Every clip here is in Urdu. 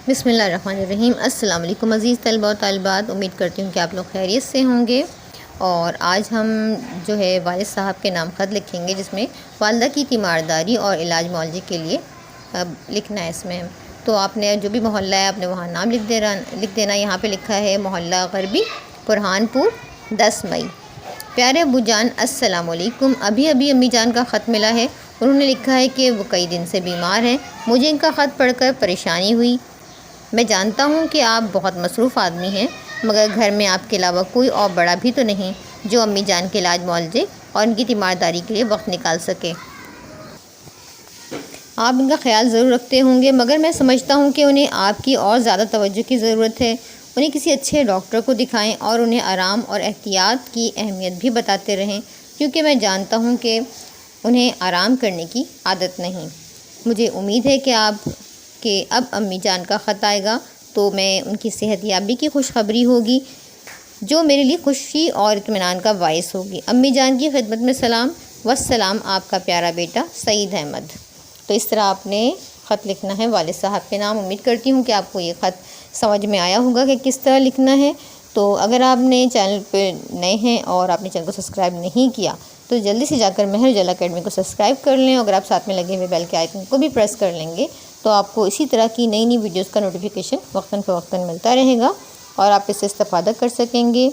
بسم اللہ الرحمن الرحیم۔ السلام علیکم عزیز طلبہ و طالبات، امید کرتی ہوں کہ آپ لوگ خیریت سے ہوں گے۔ اور آج ہم جو ہے والد صاحب کے نام خط لکھیں گے، جس میں والدہ کی تیمارداری اور علاج معالجے کے لیے لکھنا ہے۔ اس میں تو آپ نے جو بھی محلہ ہے آپ نے وہاں نام لکھ دینا۔ یہاں پہ لکھا ہے محلہ غربی، برہان پور، 10 مئی۔ پیارے ابو جان السلام علیکم، ابھی امی جان کا خط ملا ہے۔ انہوں نے لکھا ہے کہ وہ کئی دن سے بیمار ہیں۔ مجھے ان کا خط پڑھ کر پریشانی ہوئی۔ میں جانتا ہوں کہ آپ بہت مصروف آدمی ہیں، مگر گھر میں آپ کے علاوہ کوئی اور بڑا بھی تو نہیں جو امی جان کے علاج معالجے اور ان کی تیمارداری کے لیے وقت نکال سکے۔ آپ ان کا خیال ضرور رکھتے ہوں گے، مگر میں سمجھتا ہوں کہ انہیں آپ کی اور زیادہ توجہ کی ضرورت ہے۔ انہیں کسی اچھے ڈاکٹر کو دکھائیں اور انہیں آرام اور احتیاط کی اہمیت بھی بتاتے رہیں، کیونکہ میں جانتا ہوں کہ انہیں آرام کرنے کی عادت نہیں۔ مجھے امید ہے کہ اب امی جان کا خط آئے گا تو میں ان کی صحت یابی کی خوشخبری ہوگی، جو میرے لیے خوشی اور اطمینان کا باعث ہوگی۔ امی جان کی خدمت میں سلام، والسلام، آپ کا پیارا بیٹا سعید احمد۔ تو اس طرح آپ نے خط لکھنا ہے والد صاحب کے نام۔ امید کرتی ہوں کہ آپ کو یہ خط سمجھ میں آیا ہوگا کہ کس طرح لکھنا ہے۔ تو اگر آپ نے چینل پہ نئے ہیں اور آپ نے چینل کو سبسکرائب نہیں کیا تو جلدی سے جا کر مہر اجالا اکیڈمی کو سبسکرائب کر لیں، اور اگر آپ ساتھ میں لگے ہوئے بیل کے آئیکن کو بھی پریس کر لیں گے تو آپ کو اسی طرح کی نئی ویڈیوز کا نوٹیفیکیشن وقتاً فوقتاً ملتا رہے گا اور آپ اس سے استفادہ کر سکیں گے۔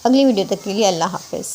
اگلی ویڈیو تک کے لیے اللہ حافظ۔